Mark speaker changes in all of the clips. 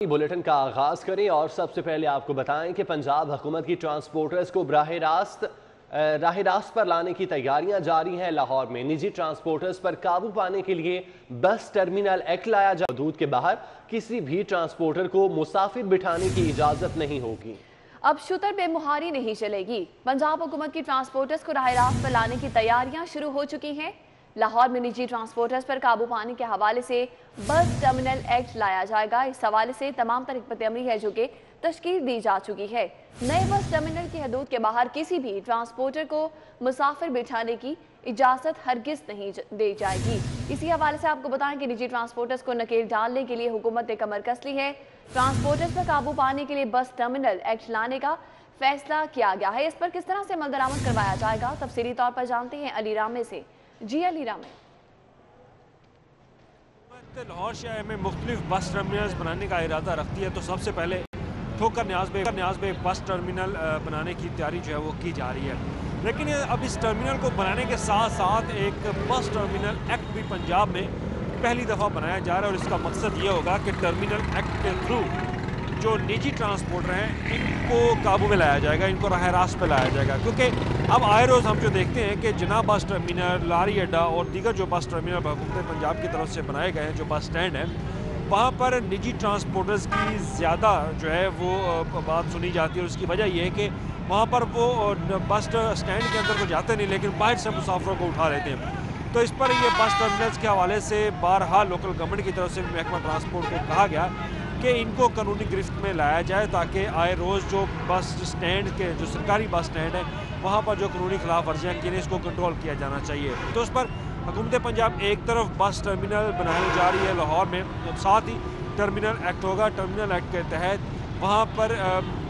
Speaker 1: Bulletin का आगाज करें और सबसे पहले आपको बताएं कि पंजाब हुकूमत की ट्रांसपोर्टर्स को राह रास्त पर लाने की तैयारियां जारी हैं। लाहौर में निजी ट्रांसपोर्टर्स पर काबू पाने के लिए बस टर्मिनल एक्ट लाया जा हदूद के बाहर किसी भी ट्रांसपोर्टर को मुसाफिर बिठाने की इजाजत नहीं होगी।
Speaker 2: अब शुतर बेमुहारी नहीं चलेगी। पंजाब हुकूमत की ट्रांसपोर्टर्स को राह रास्त पर लाने की तैयारियां शुरू हो चुकी हैं। लाहौर में निजी ट्रांसपोर्टर्स पर काबू पाने के हवाले से बस टर्मिनल एक्ट लाया जाएगा। इस हवाले से तमाम तरह की अमली है जो कि तश्कील दी जा चुकी है। नए बस टर्मिनल की हदूद के बाहर किसी भी ट्रांसपोर्टर को मुसाफिर बिठाने की इजाज़त हरगिज नहीं दी जाएगी। इसी हवाले से आपको बताएं कि निजी ट्रांसपोर्टर्स को नकेल डालने के लिए हुकूमत ने कमर कस ली है। ट्रांसपोर्टर्स पर काबू पाने के लिए बस टर्मिनल एक्ट लाने का फैसला किया गया है। इस पर किस तरह से अमल दरामद करवाया जाएगा तफसीली तौर पर जानते हैं अली रामे से। जी अली रामे।
Speaker 3: लाहौर शहर में मुख्तलिफ बस टर्मिनल्स बनाने का इरादा रखती है, तो सबसे पहले ठोकर न्याज में बस टर्मिनल बनाने की तैयारी जो है वो की जा रही है। लेकिन अब इस टर्मिनल को बनाने के साथ साथ एक बस टर्मिनल एक्ट भी पंजाब में पहली दफ़ा बनाया जा रहा है और इसका मकसद ये होगा कि टर्मिनल एक्ट के थ्रू जो निजी ट्रांसपोर्टर हैं इनको काबू में लाया जाएगा, इनको राह रास्त पे लाया जाएगा। क्योंकि अब आए रोज़ हम जो देखते हैं कि जना बस टर्मिनल, लारी अड्डा और दीगर जो बस टर्मिनल हुकूमत पंजाब की तरफ से बनाए गए हैं, जो बस स्टैंड हैं, वहाँ पर निजी ट्रांसपोर्टर्स की ज़्यादा जो है वो बात सुनी जाती है। और उसकी वजह यह है कि वहाँ पर वो बस स्टैंड के अंदर वो जाते नहीं, लेकिन बाहर से मुसाफिरों को उठा लेते हैं। तो इस पर ये बस टर्मिनल्स के हवाले से बारहा लोकल गवर्नमेंट की तरफ से महकमा ट्रांसपोर्ट को कहा गया कि इनको कानूनी गिरफ्त में लाया जाए, ताकि आए रोज़ जो बस स्टैंड के जो सरकारी बस स्टैंड है वहाँ पर जो कानूनी खिलाफ वर्जियाँ की हैं इसको कंट्रोल किया जाना चाहिए। तो उस पर हुकूमत पंजाब एक तरफ बस टर्मिनल बनाने जा रही है लाहौर में, तो साथ ही टर्मिनल एक्ट होगा। टर्मिनल एक्ट के तहत वहाँ पर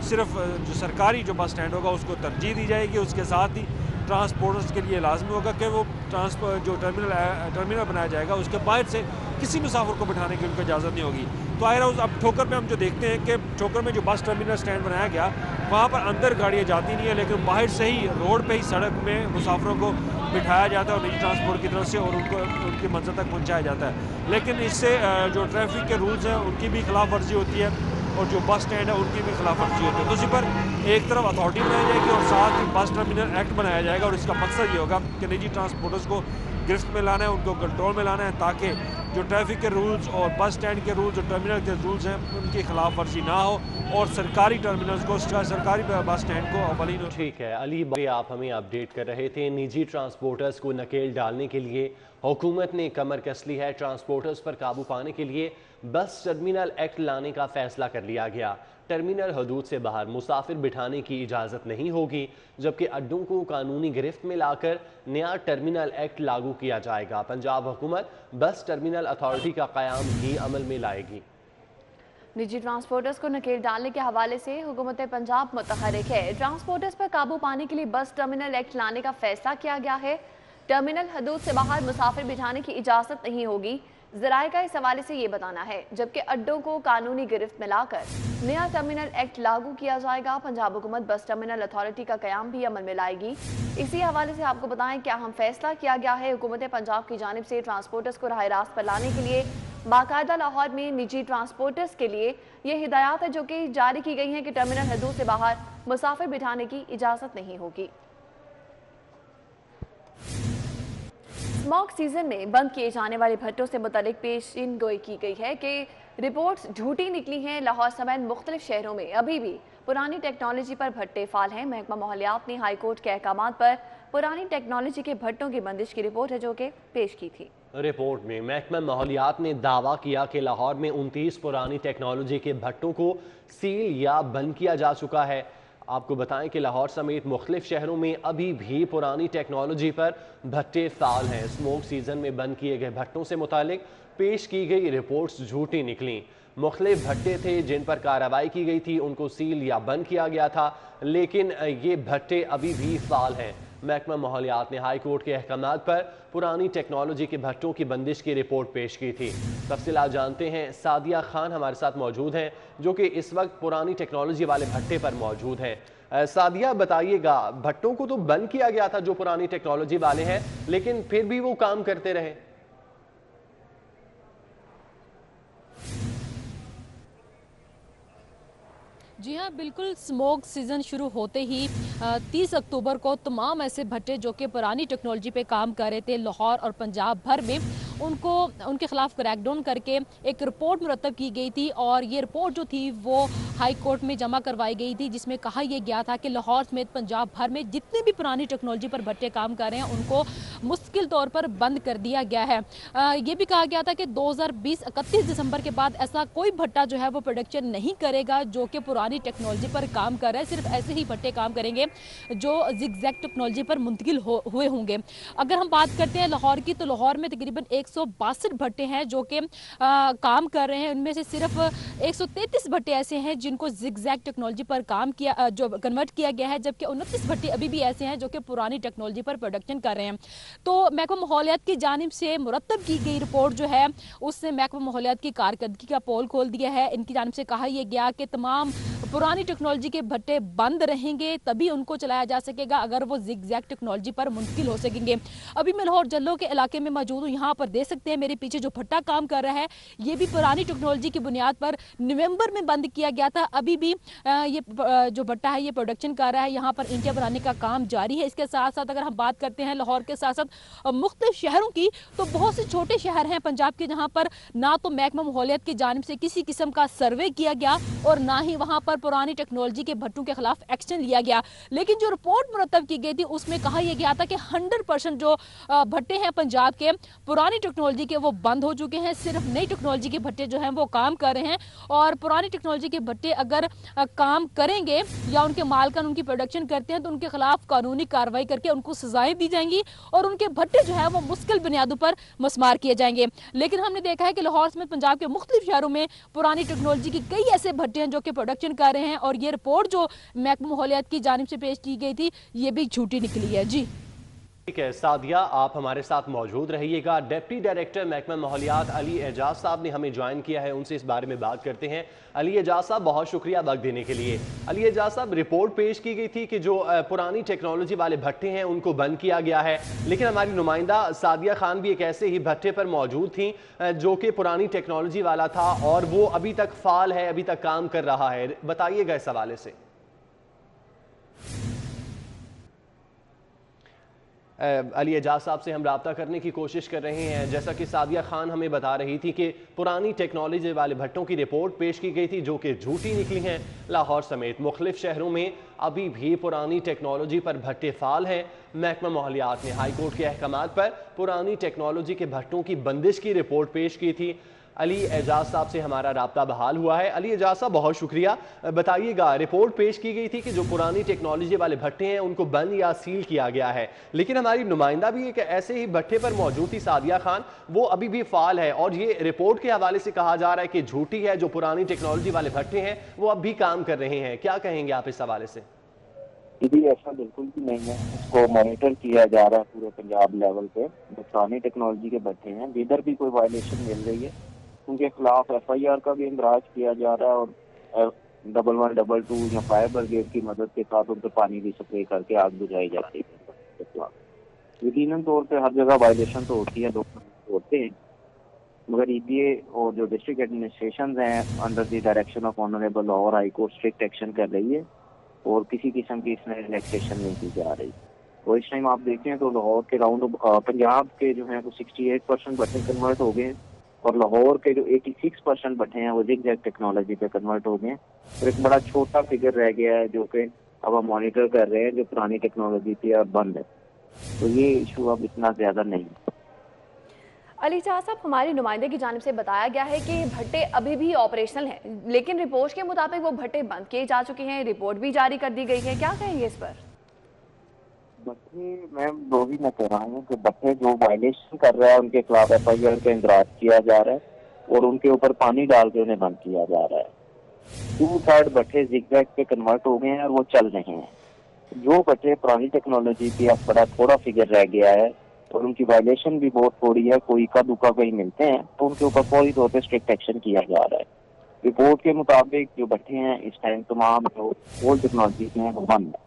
Speaker 3: सिर्फ जो सरकारी जो बस स्टैंड होगा उसको तरजीह दी जाएगी। उसके साथ ही ट्रांसपोर्टर्स के लिए लाजमी होगा कि वो जो टर्मिनल बनाया जाएगा उसके बाहर से किसी मुसाफिर को बिठाने की उनको इजाज़त नहीं होगी। तो आए रोज़ अब ठोकर में हम जो देखते हैं कि ठोकर में जो बस टर्मिनल स्टैंड बनाया गया वहाँ पर अंदर गाड़ियाँ जाती नहीं है, लेकिन बाहर से ही रोड पे ही सड़क में मुसाफिरों को बिठाया जाता है और निजी ट्रांसपोर्ट की तरफ से और उनको उनकी मंजिल तक पहुँचाया जाता है। लेकिन इससे जो ट्रैफिक के रूल्स हैं उनकी भी खिलाफ वर्जी होती है और जो बस स्टैंड है उनकी भी खिलाफ वर्जी होती है। तो उसी पर एक तरफ अथॉरिटी बनाई जाएगी और साथ ही बस टर्मिनल एक्ट बनाया जाएगा और इसका मकसद ये होगा कि निजी ट्रांसपोर्टर्स को गिरफ्त में लाना है, उनको कंट्रोल में लाना है, ताकि जो ट्रैफिक के रूल्स और बस स्टैंड के रूल्स और टर्मिनल के रूल्स हैं उनकी खिलाफ वर्जी ना हो और सरकारी टर्मिनल्स को, सरकारी बस स्टैंड को अवलीन।
Speaker 1: ठीक है अली, आप हमें अपडेट कर रहे थे। निजी ट्रांसपोर्टर्स को नकेल डालने के लिए हुकूमत ने कमर कस ली है। ट्रांसपोर्टर्स पर काबू पाने के लिए बस टर्मिनल एक्ट लाने का फैसला कर लिया गया। टर्मिनल हदूद से बाहर मुसाफिर बिठाने की इजाज़त नहीं होगी, जबकि अड्डों को कानूनी गिरफ्त में लाकर नया टर्मिनल एक्ट लागू किया जाएगा। पंजाब हुकूमत बस टर्मिनल अथॉरिटी का क़याम भी अमल में लाएगी।
Speaker 2: निजी ट्रांसपोर्टर्स को नकेल डालने के हवाले से हुकूमत पंजाब मुतहरिक है। ट्रांसपोर्टर्स पर काबू पाने के लिए बस टर्मिनल एक्ट लाने का फैसला किया गया है। टर्मिनल हदूद से बाहर मुसाफिर बिठाने की इजाज़त नहीं होगी, ज़राए का इस हवाले से ये बताना है, जबकि अड्डों को कानूनी गिरफ्त में लाकर नया टर्मिनल एक्ट लागू किया जाएगा। पंजाब हुकूमत बस टर्मिनल अथॉरिटी का क़याम भी अमल में लाएगी। इसी हवाले से आपको बताएं क्या अहम फैसला किया गया है। हुकूमत पंजाब की जानिब से ट्रांसपोर्टर्स को राह रास्त पर लाने के लिए बाकायदा लाहौर में निजी ट्रांसपोर्टर्स के लिए ये हिदायत है जो कि जारी की गई हैं कि टर्मिनल हदूद से बाहर मुसाफिर बिठाने की इजाज़त नहीं होगी। स्मॉग सीजन में बंद किए जाने वाले भट्टों से मुतालिक पेशिन गोई की गई है कि रिपोर्ट्स झूठी निकली हैं। लाहौर समेत मुख्तलिफ शहरों में अभी भी पुरानी टेक्नोलॉजी पर भट्टे फाल हैं। महकमा माहौलियात ने हाई कोर्ट के अहकाम पर पुरानी टेक्नोलॉजी के भट्टों की बंदिश की रिपोर्ट है जो कि पेश की थी।
Speaker 1: रिपोर्ट में महकमा माहौलियात ने दावा किया कि लाहौर में 29 पुरानी टेक्नोलॉजी के भट्टों को सील या बंद किया जा चुका है। आपको बताएं कि लाहौर समेत मुख्तलिफ शहरों में अभी भी पुरानी टेक्नोलॉजी पर भट्टे फाल हैं। स्मोक सीजन में बंद किए गए भट्टों से मुतालिक पेश की गई रिपोर्ट्स झूठी निकली। मुख्तलिफ भट्टे थे जिन पर कार्रवाई की गई थी, उनको सील या बंद किया गया था, लेकिन ये भट्टे अभी भी फाल हैं। महकमा माहौलियात ने हाई कोर्ट के अहकामात पर पुरानी टेक्नोलॉजी के भट्टों की बंदिश की रिपोर्ट पेश की थी। तफसीलात जानते हैं, सादिया खान हमारे साथ मौजूद हैं जो कि इस वक्त पुरानी टेक्नोलॉजी वाले भट्टे पर मौजूद हैं। सादिया बताइएगा, भट्टों को तो बंद किया गया था जो पुरानी टेक्नोलॉजी वाले हैं, लेकिन फिर भी वो काम करते रहे।
Speaker 4: जी हाँ, बिल्कुल। स्मोक सीज़न शुरू होते ही 30 अक्टूबर को तमाम ऐसे भट्टे जो कि पुरानी टेक्नोलॉजी पे काम कर रहे थे लाहौर और पंजाब भर में, उनको उनके खिलाफ क्रैकडाउन करके एक रिपोर्ट मुरतब की गई थी और ये रिपोर्ट जो थी वो हाई कोर्ट में जमा करवाई गई थी, जिसमें कहा यह गया था कि लाहौर समेत पंजाब भर में जितने भी पुरानी टेक्नोलॉजी पर भट्टे काम कर रहे हैं उनको मुश्किल तौर पर बंद कर दिया गया है। ये भी कहा गया था कि 2020 31 दिसंबर के बाद ऐसा कोई भट्टा जो है वो प्रोडक्शन नहीं करेगा जो कि पुरानी टेक्नोलॉजी पर काम कर रहा है। सिर्फ ऐसे ही भट्टे काम करेंगे जो जिगजैग टेक्नोलॉजी पर मुंतकिल हुए होंगे। अगर हम बात करते हैं लाहौर की, तो लाहौर में तकरीबन 162 भट्टे हैं जो कि काम कर रहे हैं। उनमें से सिर्फ 133 भट्टे ऐसे हैं जिनको जिगजैग टेक्नोलॉजी पर काम किया जो कन्वर्ट किया गया है, जबकि 29 भट्टे अभी भी ऐसे हैं जो कि पुरानी टेक्नोलॉजी पर प्रोडक्शन कर रहे हैं। तो महकमा माहौलियात की जानिब से मुरतब की गई रिपोर्ट जो है उससे महकमा माहौलियात की कारकर्दगी का पोल खोल दिया है। इनकी जानिब से कहा यह गया कि तमाम पुरानी टेक्नोलॉजी के भट्टे बंद रहेंगे तभी उनको चलाया जा सकेगा अगर वो जिगजैग टेक्नोलॉजी पर मुंतकिल हो सकेंगे। अभी मैं लाहौर जल्लो के इलाके में मौजूद हूँ। यहाँ पर देख सकते हैं मेरे पीछे जो भट्टा काम कर रहा है ये भी पुरानी टेक्नोलॉजी की बुनियाद पर नवंबर में बंद किया गया था। अभी भी ये जो भट्टा है ये प्रोडक्शन कर रहा है। यहाँ पर ईंटें बनाने का काम जारी है। इसके साथ साथ अगर हम बात करते हैं लाहौर के साथ साथ मुख्तलिफ शहरों की, तो बहुत से छोटे शहर हैं पंजाब के जहाँ पर ना तो महकमा माहौलियात की जानिब से किसी किस्म का सर्वे किया गया और ना ही वहाँ पर पुरानी टेक्नोलॉजी के भट्टों के खिलाफ एक्शन लिया गया। लेकिन जो रिपोर्ट मुरतब की गई थी उसमें कहा यह गया था कि 100% जो भट्टे हैं पंजाब के पुरानी टेक्नोलॉजी के वो बंद हो चुके हैं। सिर्फ नई टेक्नोलॉजी के भट्टे जो हैं वो काम कर रहे हैं और पुरानी टेक्नोलॉजी के भट्टे अगर काम करेंगे या उनके मालकान उनकी प्रोडक्शन करते हैं तो उनके खिलाफ कानूनी कार्रवाई करके उनको सजाएं दी जाएंगी और उनके भट्टे जो है वो मुश्किल बुनियादों पर मस्मार किए जाएंगे। लेकिन हमने देखा है कि लाहौर समेत पंजाब के मुख्तलिफ शहरों में पुरानी टेक्नोलॉजी की कई ऐसे भट्टे हैं जो कि प्रोडक्शन कर रहे हैं और ये रिपोर्ट जो महकमा माहौलियात की जानिब से पेश की गई थी ये भी झूठी निकली है। जी
Speaker 1: ठीक है सादिया, आप हमारे साथ मौजूद रहिएगा। डिप्टी डायरेक्टर महकमा माहौलियात अली एजाज साहब ने हमें ज्वाइन किया है, उनसे इस बारे में बात करते हैं। अली एजाज साहब, बहुत शुक्रिया वक्त देने के लिए। अली एजाज साहब, रिपोर्ट पेश की गई थी कि जो पुरानी टेक्नोलॉजी वाले भट्टे हैं उनको बंद किया गया है, लेकिन हमारी नुमाइंदा सादिया खान भी एक ऐसे ही भट्टे पर मौजूद थी जो कि पुरानी टेक्नोलॉजी वाला था और वो अभी तक फाल है, अभी तक काम कर रहा है। बताइएगा इस हवाले से। अली एजाज साहब से हम रब्ता करने की कोशिश कर रहे हैं। जैसा कि सादिया खान हमें बता रही थी कि पुरानी टेक्नोलॉजी वाले भट्टों की रिपोर्ट पेश की गई थी जो कि झूठी निकली हैं। लाहौर समेत मुख्तलिफ शहरों में अभी भी पुरानी टेक्नोलॉजी पर भट्टे फाल हैं। महकमा माहौलियात ने हाई कोर्ट के अहकामात पर पुरानी टेक्नोलॉजी के भट्टों की बंदिश की रिपोर्ट पेश की थी। अली एजाज साहब से हमारा राब्ता बहाल हुआ है। अली एजाज साहब, बहुत शुक्रिया। बताइएगा, रिपोर्ट पेश की गई थी कि जो पुरानी टेक्नोलॉजी वाले भट्टे हैं उनको बंद या सील किया गया है, लेकिन हमारी नुमाइंदा भी एक ऐसे ही भट्टे पर मौजूद थी, सादिया खान, वो अभी भी फाल है और ये रिपोर्ट के हवाले से कहा जा रहा है कि झूठी है। जो पुरानी टेक्नोलॉजी वाले भट्टे हैं वो अब भी काम कर रहे हैं। क्या कहेंगे आप इस हवाले से?
Speaker 5: जी, ऐसा बिल्कुल भी नहीं है। इसको मॉनिटर किया जा रहा है पूरे पंजाब लेवल पे। जो पुरानी टेक्नोलॉजी के भट्टे हैं जिधर भी कोई वायलेशन मिल रही है उनके खिलाफ FIR का भी इंदराज किया जा रहा है और 1122 या फायर ब्रिगेड की मदद के साथ उन पर पानी भी स्प्रे करके आग बुझाई जाती है। यकीनन तौर पे हर जगह वायलेशन तो होती है, लोग होते हैं, मगर EPA और जो डिस्ट्रिक्ट एडमिनिस्ट्रेशन हैं under the direction of honourable Lahore high court strict action कर रही है और किसी किस्म की इसमें रिलैक्सेशन नहीं की जा रही। और इस टाइम आप देखते हैं तो लाहौर के राउंड पंजाब के जो है वो 68% भट्टे कन्वर्ट हो गए और लाहौर के जो 86% भट्टे हैं वो जिगजैग टेक्नोलॉजी पे कन्वर्ट हो गए और एक बड़ा छोटा फिगर रह गया है जो कि अब हम मॉनिटर कर रहे हैं जो पुरानी टेक्नोलॉजी थी और बंद है। तो ये इशू अब इतना ज्यादा नहीं।
Speaker 2: अली शाह साहब, हमारी नुमाइंदे की जानिब से बताया गया है कि भट्टे अभी भी ऑपरेशनल हैं, लेकिन रिपोर्ट के मुताबिक वो भट्टे बंद किए जा चुके हैं, रिपोर्ट भी जारी कर दी गई है। क्या कहेंगे इस पर?
Speaker 5: भट्टे मैं कह रहा हूँ कि भट्टे जो वायलेशन कर रहा है उनके खिलाफ FIR का इंदराज किया जा रहा है और उनके ऊपर पानी डाल के उन्हें बंद किया जा रहा है। 2/3 भट्टे जिगजैग पे कन्वर्ट हो गए हैं और वो चल रहे हैं। जो भट्टे पुरानी टेक्नोलॉजी की अब बड़ा थोड़ा फिगर रह गया है और उनकी वायलेशन भी बहुत थोड़ी है, कोई का दुका कहीं मिलते हैं, तो उनके ऊपर फौरी तौर पर स्ट्रिक्ट एक्शन किया जा रहा है। रिपोर्ट के मुताबिक जो भट्टे हैं इस टाइम तमाम जो ओल्ड टेक्नोलॉजी के हैं वो बंद है।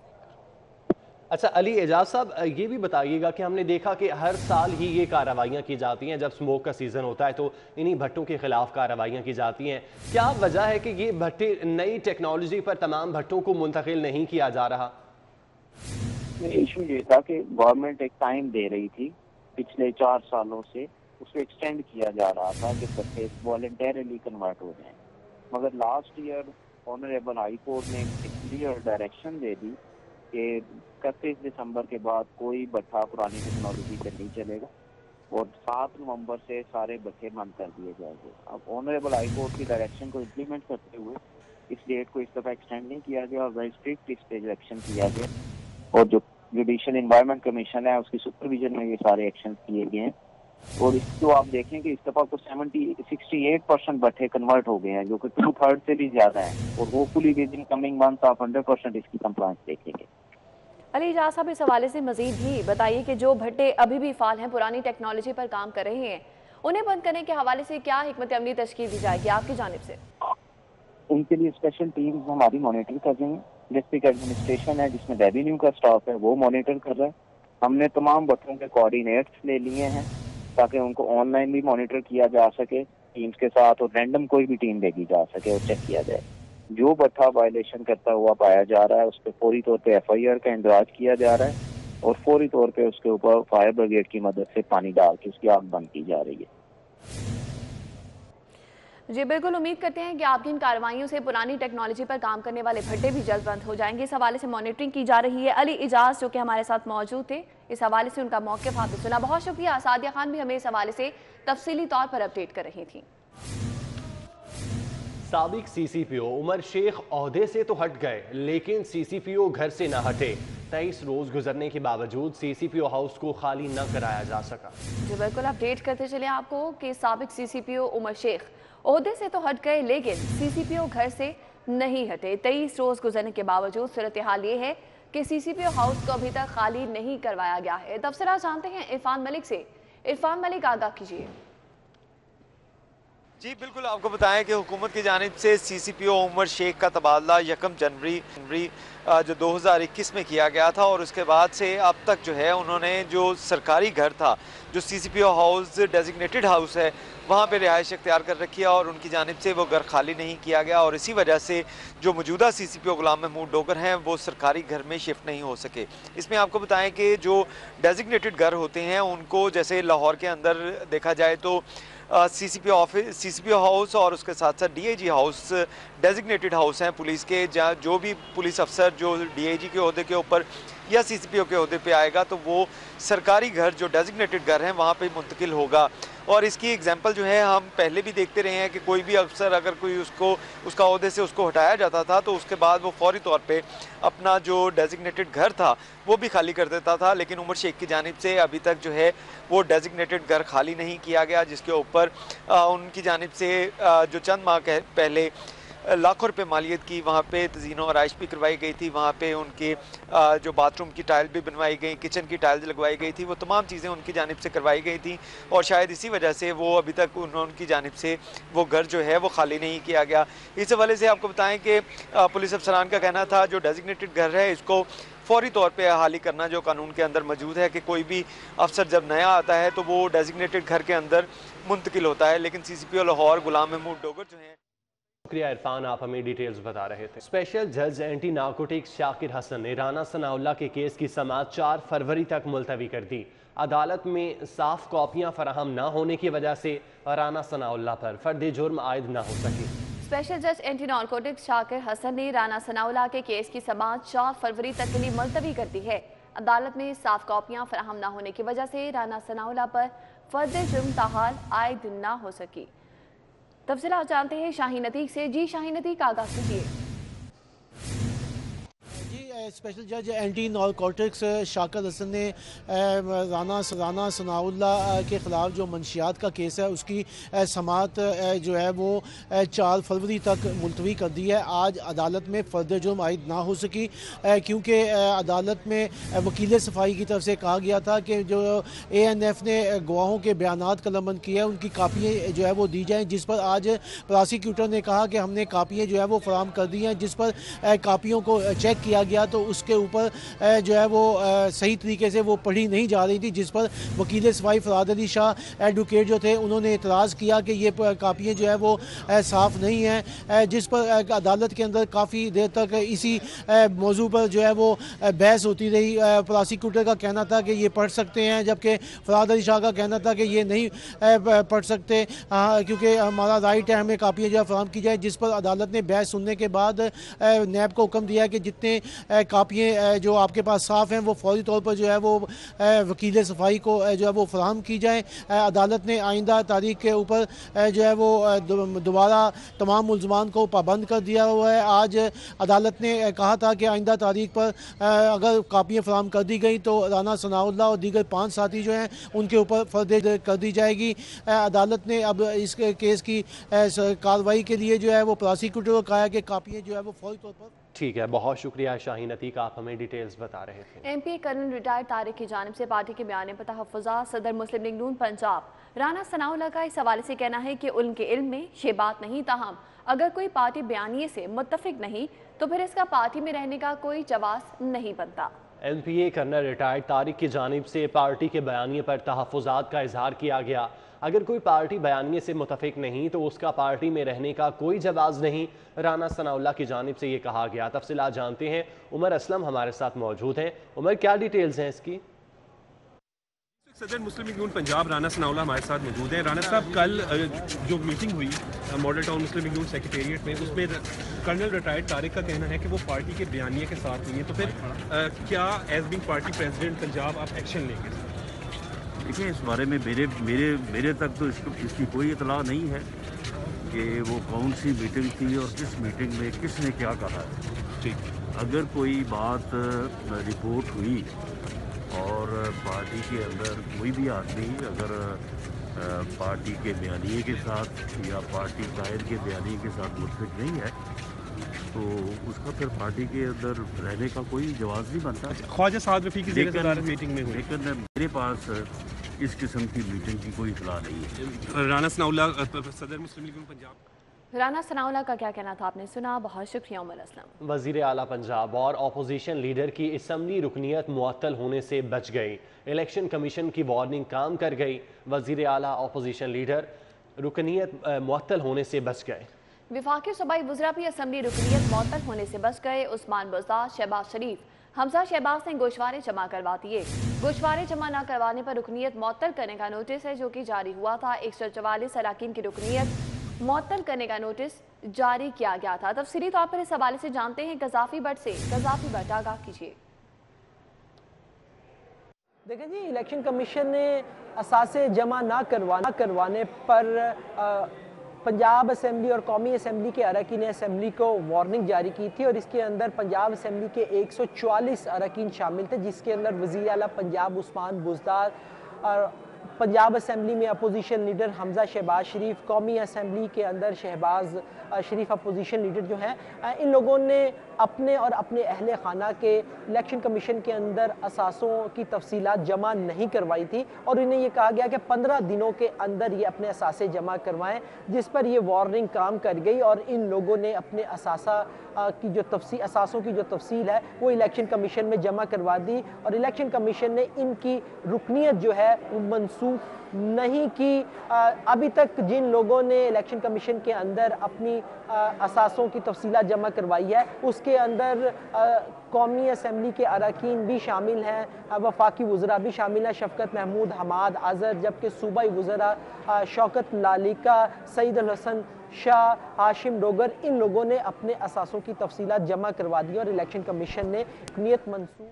Speaker 1: अच्छा अली एजाज साहब, ये भी बताइएगा कि हमने देखा कि हर साल ही ये कार्रवाइयाँ की जाती हैं, जब स्मोक का सीज़न होता है तो इन्हीं भट्टों के खिलाफ कार्रवाइयाँ की जाती हैं। क्या वजह है कि ये भट्टे नई टेक्नोलॉजी पर तमाम भट्टों को मुंतकिल नहीं किया जा रहा?
Speaker 5: इशू ये था कि गवर्नमेंट एक टाइम दे रही थी पिछले 4 सालों से, उसको एक्सटेंड किया जा रहा था कि भट्टे वॉलंटरली कन्वर्ट हो जाएं, मगर last year honourable high court ने एक क्लियर डायरेक्शन दे दी कि 31 दिसंबर के बाद कोई भट्टा पुरानी टेक्नोलॉजी पर नहीं चलेगा और 7 नवंबर से सारे भट्टे बंद कर दिए जाएंगे। अब ऑनरेबल हाई कोर्ट की डायरेक्शन को इम्प्लीमेंट करते हुए इस डेट को इस दफ़ा एक्सटेंड नहीं किया गया और वेरी स्ट्रिक्ट इस पे एक्शन किया गया और जो जुडिशियल एनवायरनमेंट कमीशन है उसकी सुपरविजन में ये सारे एक्शन किए गए हैं। और इसको आप देखें कि इस दफ़ा तो 68% भट्टे कन्वर्ट हो गए हैं, जो कि 2/3 से भी ज़्यादा है और hopefully with in coming month आप 100% इसकी कंप्लायंस देखेंगे।
Speaker 2: अली एजाज साहब, इस हवाले से मजीद भी बताइए कि जो भट्टे अभी भी फाल हैं, पुरानी टेक्नोलॉजी पर काम कर रहे हैं, उन्हें बंद करने के हवाले से क्या हिकमत अमली तश्कील दी जाएगी आपकी जानिब से?
Speaker 5: उनके लिए स्पेशल टीम हमारी मॉनिटर कर रही है। डिस्ट्रिक्ट एडमिनिस्ट्रेशन है जिसमें रेवेन्यू का स्टाफ है वो मॉनिटर कर रहा है। हमने तमाम भट्टों के कोऑर्डिनेट्स ले लिए हैं ताकि उनको ऑनलाइन भी मॉनिटर किया जा सके टीम्स के साथ और रैंडम कोई भी टीम भेजी जा सके और चेक किया जाए। जो भट्टा वायलेशन करता हुआ पाया जा रहा है उस पर फौरी तौर पे FIR का इंदराज किया जा रहा है और फौरी तौर पे उसके ऊपर फायर ब्रिगेड की मदद से पानी डाल के उसकी आग बंद की जा रही है।
Speaker 2: जी बिल्कुल, उम्मीद करते हैं कि आपकी इन कार्रवाइयों से पुरानी टेक्नोलॉजी पर काम करने वाले भट्टे भी जल्द बंद हो जाएंगे। इस हवाले से मॉनिटरिंग की जा रही है। अली एजाज जो कि हमारे साथ मौजूद थे, इस हवाले से उनका मौक़िफ़ आपने सुना, बहुत शुक्रिया। सादिया खान भी हमें इस हवाले से तफसीली तौर पर अपडेट कर रही थी।
Speaker 1: साबिक CCPO उमर शेख ओहदे से तो हट गए लेकिन CCPO घर से न हटे। 23 रोज गुजरने के बावजूद CCPO हाउस को खाली न कराया जा सका।
Speaker 2: जी बिल्कुल, अपडेट करते चले आपको कि साबिक CCPO उमर शेख ओहदे से तो हट गए लेकिन CCPO घर से नहीं हटे। 23 रोज गुजरने के बावजूद सूरत हाल ये है कि CCPO हाउस को अभी तक खाली नहीं करवाया गया है। तफसीला जानते हैं इरफान मलिक से। इरफान मलिक, आगाह कीजिए।
Speaker 6: जी बिल्कुल, आपको बताएं कि हुकूमत की जानिब से CCPO उमर शेख का तबादला 1 जनवरी जो 2021 में किया गया था और उसके बाद से अब तक जो है उन्होंने जो सरकारी घर था, जो CCPO हाउस डेजिग्नेटेड हाउस है, वहाँ पे रिहाइश इख्तियार कर रखी है और उनकी जानिब से वो घर खाली नहीं किया गया और इसी वजह से जो मौजूदा CCPO गुलाम महमूद डोगर हैं वो सरकारी घर में शिफ्ट नहीं हो सके। इसमें आपको बताएं कि जो डेजिग्नेटेड घर होते हैं उनको जैसे लाहौर के अंदर देखा जाए तो CCPO हाउस और उसके साथ साथ DIG हाउस डेजिग्नेटेड हाउस हैं पुलिस के, जहाँ जो भी पुलिस अफसर जो DIG के ओहदे के ऊपर या CCPO के ओहदे पे आएगा तो वो सरकारी घर जो डेजिग्नेटेड घर हैं वहाँ पे मुंतकिल होगा। और इसकी एग्जांपल जो है हम पहले भी देखते रहे हैं कि कोई भी अफसर अगर कोई उसका ओहदे से उसको हटाया जाता था तो उसके बाद वो फौरी तौर पे अपना जो डेजिग्नेटेड घर था वो भी खाली कर देता था, लेकिन उमर शेख की जानिब से अभी तक जो है वो डेजिग्नेटेड घर खाली नहीं किया गया, जिसके ऊपर उनकी जानिब से जो चंद माह पहले लाखों रुपए मालियत की वहाँ पे तज़ीनो आराइश भी करवाई गई थी, वहाँ पे उनके जो बाथरूम की टाइल भी बनवाई गई, किचन की टाइल्स लगवाई गई थी, वो तमाम चीज़ें उनकी जानिब से करवाई गई थी और शायद इसी वजह से वो अभी तक उनकी जानिब से वो घर जो है वो खाली नहीं किया गया। इस हवाले से आपको बताएं कि पुलिस अफसरान का कहना था जो डेजिग्नेटेड घर है इसको फौरी तौर पे हाली करना जो कानून के अंदर मौजूद है कि कोई भी अफसर जब नया आता है तो वो डेजिग्नेटेड घर के अंदर मुंतकिल होता है, लेकिन CCPO लाहौर गुलाम महमूद डोगर जो हैं।
Speaker 1: शुक्रिया इरफान, आप हमें डिटेल्स बता रहे थे। स्पेशल जज एंटी नारकोटिक्स शाकिर हसन ने राना सनाउल्लाह के केस की समाअत 4 फरवरी तक मुलतवी कर दी। अदालत में साफ कॉपियां फराहम न होने की वजह से राना सनाउल्लाह पर फर्द जुर्म आयद न हो सकी।
Speaker 2: स्पेशल जज एंटी नारकोटिक्स शाकिर हसन ने राना सनाउल्लाह के केस की समाअत 4 फरवरी तक के लिए मुलतवी कर दी है। अदालत में साफ कॉपियां फराहम न होने की वजह से राना सनाउल्लाह पर फर्द जुर्म ताहाल आयद न हो सकी। तफसीला जानते हैं शाहीन अतीक से। जी शाहीन अतीक, आगाह कीजिए।
Speaker 7: स्पेशल जज एंटी नारकोटिक्स शाकिर हसन ने राना सनाउल्लाह के ख़िलाफ़ जो मंशियात का केस है उसकी समाअत जो है वो 4 फरवरी तक मुलतवी कर दी है। आज अदालत में फ़र्द जुर्म आयद ना हो सकी क्योंकि अदालत में वकील सफाई की तरफ से कहा गया था कि जो ANF ने गवाहों के बयानात कलमबंद किया है उनकी कापियाँ जो है वो दी जाएँ, जिस पर आज प्रोसिक्यूटर ने कहा कि हमने कापियाँ जो है वो फराहम कर दी हैं, जिस पर कापियों को चेक किया गया तो तो उसके ऊपर जो है वो सही तरीके से वो पढ़ी नहीं जा रही थी, जिस पर वकील सफाई फराद अली शाह एडवोकेट जो थे उन्होंने इतराज़ किया कि ये कापियाँ जो है वो साफ़ नहीं हैं, जिस पर अदालत के अंदर काफ़ी देर तक इसी मौजू पर जो है वो बहस होती रही। प्रोसिक्यूटर का कहना था कि ये पढ़ सकते हैं, जबकि फराद अली शाह का कहना था कि ये नहीं पढ़ सकते क्योंकि हमारा राइट है, हमें कापियाँ जो है फराहम की जाए, जिस पर अदालत ने बहस सुनने के बाद नैब को हुक्म दिया कि जितने कापियाँ जो आपके पास साफ़ हैं वो फौरी तौर पर जो है वो वकील सफाई को जो है वो फराहम की जाए। अदालत ने आइंदा तारीख के ऊपर जो है वो दोबारा तमाम मुल्ज़मान को पाबंद कर दिया हुआ है। आज अदालत ने कहा था कि आइंदा तारीख पर अगर कापियाँ फराहम कर दी गई तो राना सनाउल्लाह और दीगर 5 साथी जो हैं उनके ऊपर फर्द कर दी जाएगी। अदालत ने अब इस केस की कार्रवाई के लिए जो है वो प्रोसिक्यूटर को कहा है कि कापियाँ जो है वो फौरी तौर पर।
Speaker 1: ठीक है, बहुत शुक्रिया शाहीन अतीक, आप हमें डिटेल्स बता रहे थे।
Speaker 2: MP कर्नल रिटायर्ड तारिक की जानिब से पार्टी के बयान पर तहफ़्फ़ुज़ात। सदर मुस्लिम लीग नून पंजाब राना सनाउल्लाह का इस हवाले से कहना है कि उनके इल्म में ये बात नहीं, ताहम अगर कोई पार्टी बयानिए से मुत्तफिक नहीं तो फिर इसका पार्टी में रहने का कोई जवाब नहीं बनता।
Speaker 1: MPA कर्नल रिटायर्ड तारिक की जानिब से पार्टी के बयानिए पर तहफ़्फ़ुज़ात का इजहार किया गया। अगर कोई पार्टी बयानिए से मुतफिक नहीं तो उसका पार्टी में रहने का कोई जवाब नहीं, राना सनाउल्लाह की जानिब से ये कहा गया। तफसीलात जानते हैं, उमर असलम हमारे साथ मौजूद हैं। उमर, क्या डिटेल्स हैं इसकी?
Speaker 8: सदर मुस्लिम लीग नून पंजाब राना सनाउल्लाह हमारे साथ मौजूद हैं। राना साहब, कल जो मीटिंग हुई मॉडल टाउन मुस्लिम लीग नून सेक्रेटेरिएट में, उसमें कर्नल रिटायर्ड तारिक का कहना है कि वो पार्टी के बयानिए के साथ हुई है, तो फिर क्या as being party president Punjab आप एक्शन लेंगे?
Speaker 9: देखिए, इस बारे में मेरे तक तो इसकी कोई इतला नहीं है कि वो कौन सी मीटिंग थी और किस मीटिंग में किसने क्या कहा है।
Speaker 8: ठीक,
Speaker 9: अगर कोई बात रिपोर्ट हुई और पार्टी के अंदर कोई भी आदमी अगर पार्टी के बयानिए के साथ या पार्टी कायद के बयानिए के साथ मुतफिक नहीं है तो उसका फिर पार्टी के अंदर रहने का कोई जवाब नहीं बनता।
Speaker 8: ख्वाजा साद रफ़ी की मीटिंग में हुई,
Speaker 9: लेकिन मेरे पास इस किस्म की मीटिंग की कोई इतला नहीं है।
Speaker 8: राना सनाउल्लाह सदर मुस्लिम लीग पंजाब।
Speaker 2: राना सनाउल्लाह का क्या कहना था आपने सुना, बहुत शुक्रिया उमर असलम।
Speaker 1: वज़ीर आला पंजाब और अपोजिशन लीडर की असम्बली रुकनीत मुअत्तल होने से बच गई। इलेक्शन कमीशन की वार्निंग काम कर गई। वज़ीर आला अपोजिशन लीडर रुकनीत मुअत्तल होने से बच गए।
Speaker 2: विफाकी सूबाई वज़रा भी असम्बली रुकनीत मुअत्तल होने से बच गए। उस्मान बुज़दार, शहबाज शरीफ, हमजा शहबाज ने गोशवारे जमा करवा दिए। गोशवारे जमा न करवाने पर रुकनीत मुअत्तल करने का नोटिस है जो कि जारी हुआ था। 144 अराकीन की रुकनीत मुअत्तल करने का नोटिस जारी किया गया था। तफसीली तौर पर इस हवाले से जानते हैं गजाफी भट्ट से। गजाफी भट्ट, आगाह कीजिए।
Speaker 10: देखें जी, इलेक्शन कमीशन ने असासे जमा ना करवाने पर पंजाब असम्बली और कौमी असम्बली के अरकान असम्बली को वार्निंग जारी की थी और इसके अंदर पंजाब असम्बली के 144 अरकान शामिल थे, जिसके अंदर वज़ीर आला पंजाब उस्मान बुज़दार और पंजाब असम्बली में अपोजिशन लीडर हमजा शहबाज शरीफ, कौमी असम्बली के अंदर शहबाज शरीफ अपोजिशन लीडर जो हैं, इन लोगों ने अपने और अपने अहले खाना के इलेक्शन कमीशन के अंदर असासों की तफसीलात जमा नहीं करवाई थी और इन्हें ये कहा गया कि 15 दिनों के अंदर ये अपने असासे जमा करवाएं, जिस पर ये वार्निंग काम कर गई और इन लोगों ने अपने असासों की जो तफसील है वो इलेक्शन कमीशन में जमा करवा दी और इलेक्शन कमीशन ने इनकी रुकनीत जो है वो मनसूख नहीं की। अभी तक जिन लोगों ने इलेक्शन कमीशन के अंदर अपनी असासों की तफसीलात जमा करवाई है उसके अंदर कौमी असम्बली के अरकान भी शामिल हैं, वफाकी वज़रा भी शामिल हैं, शफ़कत महमूद हमाद आज़र, जबकि सूबाई वज़रा शौकत लालिका, सईद अल हसन शाह, हाशिम डोगर, इन लोगों ने अपने असासों की तफसीलात जमा करवा दी और इलेक्शन कमीशन ने नियत मंसूख।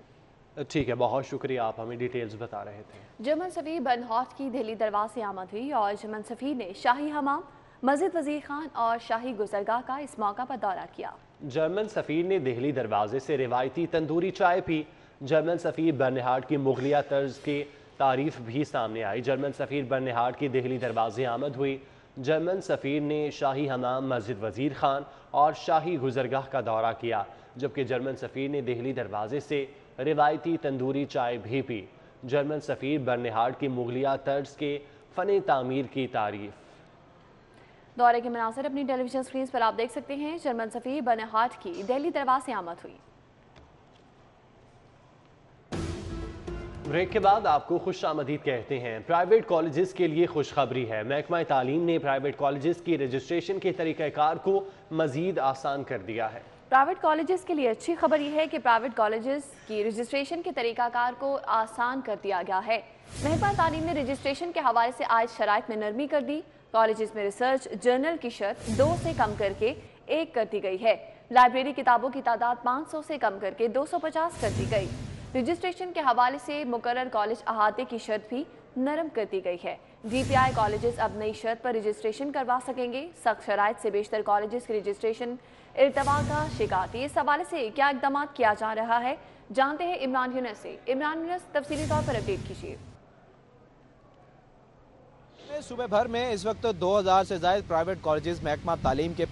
Speaker 1: ठीक है, बहुत शुक्रिया, आप हमें डिटेल्स बता रहे थे।
Speaker 2: जर्मन सफ़ीर बर्नहार्ट की दिल्ली दरबार से आमद हुई और जर्मन सफ़ीर ने शाही हमाम, मस्जिद वज़ीर खान और शाही गुज़रगाह का इस मौका पर दौरा किया।
Speaker 1: जर्मन सफ़ीर ने दिल्ली दरवाजे से रिवायती तंदूरी चाय पी। जर्मन सफ़ीर बर्नहार्ट की मुगलिया तर्ज की तारीफ भी सामने आई। जर्मन सफ़ीर बर्नहार्ट की दिल्ली दरवाजे आमद हुई। जर्मन सफ़ीर ने शाही हमाम, मस्जिद वज़ीर खान और शाही गुज़रगाह का दौरा किया, जबकि जर्मन सफ़ीर ने दिल्ली दरवाजे से रिवायती तंदूरी चाय भी पी। जर्मन सफ़ीर बर्नहार्ट की मुगलिया तर्ज के फ़न तामीर की तारीफ।
Speaker 2: दौरे के मनाज़िर अपनी टेलीविजन स्क्रीन पर आप देख सकते हैं। जर्मन सफ़ीर बर्नहार्ट की दिल्ली दरबार से आमद हुई।
Speaker 1: ब्रेक के बाद आपको खुश आमदीद कहते हैं। प्राइवेट कॉलेजेस के लिए खुशखबरी है। महकमा तालीम ने प्राइवेट कॉलेजेस की रजिस्ट्रेशन के तरीक़ाकार को मजीद आसान कर दिया है।
Speaker 2: प्राइवेट कॉलेजेस के लिए अच्छी खबर यह है कि प्राइवेट कॉलेजेस की रजिस्ट्रेशन के तरीक़ाकार को आसान कर दिया गया है। महकमा तालीम ने रजिस्ट्रेशन के हवाले से आज शराइत में नरमी कर दी। कॉलेजेस में रिसर्च जर्नल की शर्त 2 से कम करके 1 कर दी गई है। लाइब्रेरी किताबों की तादाद 500 से कम करके 250 कर दी गई। रजिस्ट्रेशन के हवाले से मुकर्रर कॉलेज अहाते की शर्त भी नरम कर दी गई है। DPI कॉलेजेस अब नई शर्त पर रजिस्ट्रेशन करवा सकेंगे। सख्त शराइत से बेशतर कॉलेजेस की रजिस्ट्रेशन इल्तवा का शिकार थी। इस हवाले से क्या इकदाम किया जा रहा है, जानते हैं इमरान यूनुस से। इमरान यूनुस, तफसीली तौर पर अपडेट कीजिए।
Speaker 11: सूबे भर में इस वक्त 2000 से ज़ायद प्राइवेट कॉलेजेस महकमा तालीम के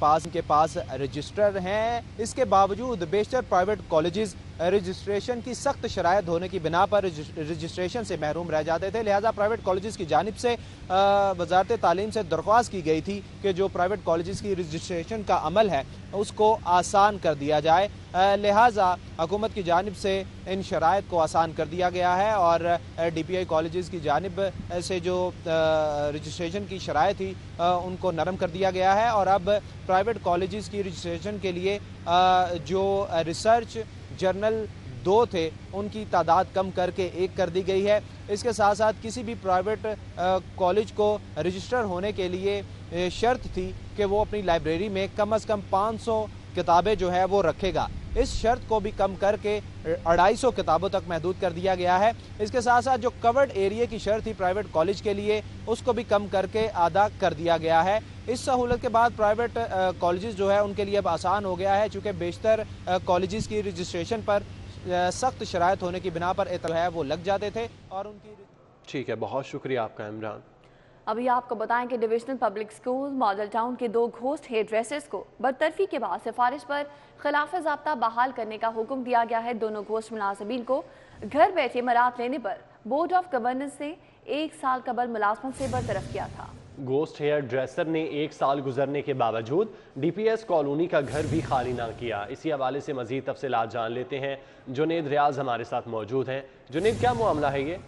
Speaker 11: पास रजिस्टर हैं। इसके बावजूद बेशतर प्राइवेट कॉलेजेस रजिस्ट्रेशन की सख्त शराइत होने की बिना पर रजिस्ट्रेशन से महरूम रह जाते थे। लिहाजा प्राइवेट कॉलेजेस की जानिब से वजारत तालीम से दरख्वास्त की गई थी कि जो प्राइवेट कॉलेजेस की रजिस्ट्रेशन का अमल है उसको आसान कर दिया जाए। लिहाजा हुकूमत की जानिब से इन शराइत को आसान कर दिया गया है और DPI कॉलेजेस की जानिब से जो रजिस्ट्रेशन की शराइत थी उनको नरम कर दिया गया है। और अब प्राइवेट कॉलेजेस की रजिस्ट्रेशन के लिए जो रिसर्च जर्नल 2 थे उनकी तादाद कम करके 1 कर दी गई है। इसके साथ साथ किसी भी प्राइवेट कॉलेज को रजिस्टर होने के लिए शर्त थी कि वो अपनी लाइब्रेरी में कम से कम 500 किताबें जो है वो रखेगा। इस शर्त को भी कम करके 250 किताबों तक महदूद कर दिया गया है। इसके साथ साथ जो कवर्ड एरिया की शर्त थी प्राइवेट कॉलेज के लिए उसको भी कम करके आधा कर दिया गया है। इस सहूलत के बाद प्राइवेट कॉलेजेस जो है उनके लिए अब आसान हो गया है, चूँकि बेशतर कॉलेजेस की रजिस्ट्रेशन पर सख्त शराइत होने की बिना पर एतला है वो लग जाते थे और उनकी।
Speaker 1: ठीक है, बहुत शुक्रिया आपका इमरान।
Speaker 2: अभी आपको बताएं कि divisional public school model town के 2 घोस्ट हेयर ड्रेसर्स को बरतरफी के बाद सिफारिश पर खिलाफ ज़ाब्ता बहाल करने का हुक्म दिया गया है। दोनों घोस्ट मुलाजमीन को घर बैठे मरात लेने पर बोर्ड ऑफ गवर्नेंस ने 1 साल कबल मुलाजमत से बरतरफ किया था।
Speaker 1: घोस्ट हेयर ड्रेसर ने 1 साल गुजरने के बावजूद DPS कॉलोनी का घर भी खाली ना किया। इसी हवाले से मजीद तफसीलात जान लेते हैं। जुनेद रियाज हमारे साथ मौजूद हैं। जुनेद, क्या मामला है ये?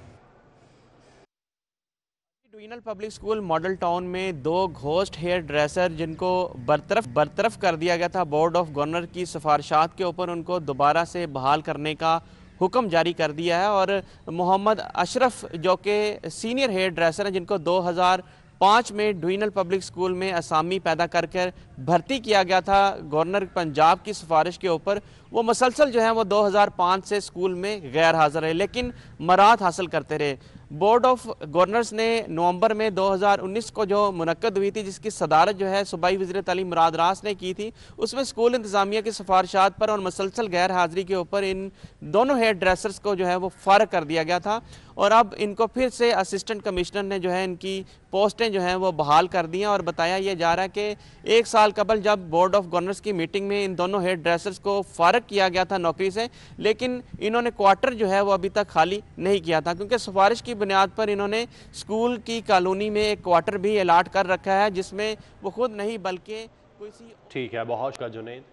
Speaker 12: Divisional public school model town में 2 घोस्ट हेयर ड्रेसर जिनको बरतरफ कर दिया गया था बोर्ड ऑफ गवर्नर की सिफारिशात के ऊपर, उनको दोबारा से बहाल करने का हुक्म जारी कर दिया है। और मोहम्मद अशरफ जो कि सीनियर हेयर ड्रेसर हैं जिनको 2005 में डिविजनल पब्लिक स्कूल में असामी पैदा कर भर्ती किया गया था गवर्नर पंजाब की सिफारिश के ऊपर, वो मुसलसल जो है वो 2005 से स्कूल में गैर हाज़िर रहे लेकिन मरात हासिल करते रहे। बोर्ड ऑफ गवर्नर्स ने नवंबर में 2019 को जो मुनक्कद हुई थी, जिसकी सदारत जो है सूबाई वज़ीर तालीम मुराद रास ने की थी, उसमें स्कूल इंतज़ामिया की सिफारिशात पर और मुसलसल गैर हाज़िरी के ऊपर इन दोनों हेयर ड्रेसर्स को जो है वो फारग कर दिया गया था। और अब इनको फिर से असिस्टेंट कमिश्नर ने जो है इनकी पोस्टें जो हैं वो बहाल कर दी हैं। और बताया यह जा रहा है कि 1 साल कबल जब बोर्ड ऑफ गवर्नर्स की मीटिंग में इन दोनों हेयर ड्रेसर्स को फारग किया गया था नौकरी से, लेकिन इन्होंने क्वार्टर जो है वो अभी तक खाली नहीं किया था, क्योंकि सिफारिश की बुनियाद पर इन्होंने स्कूल की कॉलोनी में एक क्वार्टर भी अलाट कर रखा है जिसमें वो खुद नहीं बल्कि कोई सी।
Speaker 1: ठीक है, बहुत का जुनेद।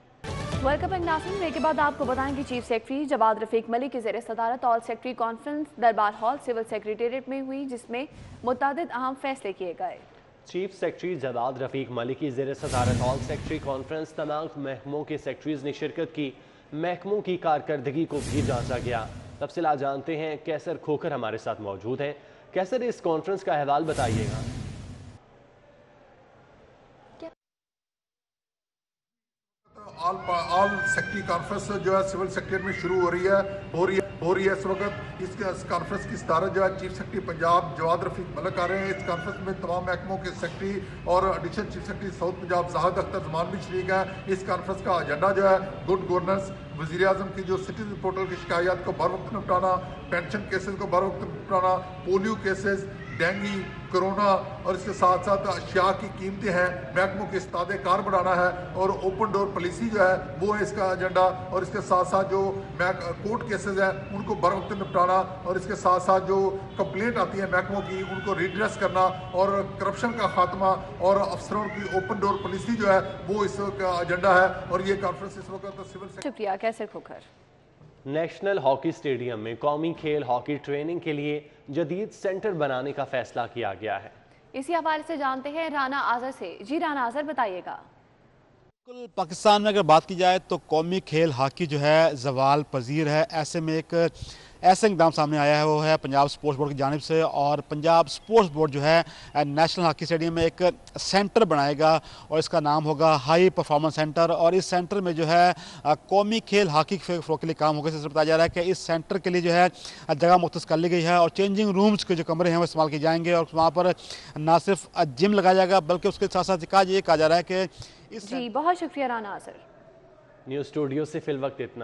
Speaker 2: वेलकम बैक नाज़रीन। ब्रेक के बाद आपको बताएं कि चीफ सेक्रेटरी जवाद रफीक मलिक की ज़ेर सदारत ऑल सेक्रेटरी कॉन्फ्रेंस दरबार हॉल सिविल सेक्रेटेरिएट में हुई, जिसमें मुतअद्दिद अहम फैसले किए गए।
Speaker 1: चीफ सेक्रेटरी जवाद रफीक मलिक की ज़ेर सदारत ऑल सेक्रेटरी कॉन्फ्रेंस तमाम महकमों के सेक्रेटरीज ने शिरकत की। महकमों की कारकर्दगी को भी जांचा गया। तफसीलात जानते हैं, कैसर खोकर हमारे साथ मौजूद हैं। कैसर, इस कॉन्फ्रेंस का अहवाल बताइएगा।
Speaker 13: ऑल सेक्रेटरी कॉन्फ्रेंस जो है सिविल सेक्रेटरी में शुरू हो रही है इस वक्त। इस कॉन्फ्रेंस की सदारत जो है चीफ सेक्रेटरी पंजाब जवाद रफीक मलिक कर रहे हैं। इस कॉन्फ्रेंस में तमाम महकमों के सेक्रेटरी और additional chief secretary south Punjab Zahid Akhtar Zaman भी शरीक है। इस कॉन्फ्रेंस का एजेंडा जो है गुड गवर्नेंस, वज़ीर आज़म की जो सिटीजन पोर्टल की शिकायत को बर वक्त निपटाना, पेंशन केसेस को बर वक्त निपटाना, पोलियो केसेस, डेंगू, कोरोना और इसके साथ साथ अशिया की कीमतें हैं, महकमों के इस्तादे कार बढ़ाना है और ओपन डोर पॉलिसी जो है वो है इसका एजेंडा। और इसके साथ साथ जो कोर्ट केसेस हैं उनको बर वक्त निपटाना और इसके साथ साथ जो कंप्लेंट आती है महकमों की उनको रिड्रेस करना और करप्शन का खात्मा और अफसरों की ओपन डोर पॉलिसी जो है वो इसका एजेंडा है। और ये कॉन्फ्रेंस इस वक्त सिविल।
Speaker 2: शुक्रिया कैसर खोखर।
Speaker 1: नेशनल हॉकी स्टेडियम में कौमी खेल हॉकी ट्रेनिंग के लिए जदीद सेंटर बनाने का फैसला किया गया है।
Speaker 2: इसी हवाले से जानते हैं राना आजर से। जी राना आजर, बताइएगा।
Speaker 14: बिल्कुल, पाकिस्तान में अगर बात की जाए तो कौमी खेल हॉकी जो है ज़वाल पजीर है। ऐसे में एक ऐसा इक़दाम सामने आया है, वो है पंजाब स्पोर्ट्स बोर्ड की जानिब से, और पंजाब स्पोर्ट्स बोर्ड जो है नेशनल हॉकी स्टेडियम में एक सेंटर बनाएगा और इसका नाम होगा हाई परफॉर्मेंस सेंटर। और इस सेंटर में जो है कौमी खेल हॉकी के फ़रोग़ के लिए काम होगा। इससे बताया जा रहा है कि इस सेंटर के लिए जो है जगह मुख्तस कर ली गई है और चेंजिंग रूम्स के जो कमरे हैं वो इस्तेमाल किए जाएंगे और वहाँ पर ना सिर्फ जिम लगाया जाएगा बल्कि उसके साथ साथ ये कहा जा रहा है कि
Speaker 2: जी बहुत शुक्रिया राना आजर।
Speaker 1: न्यूज़ स्टूडियो से फिल वक्त इतना।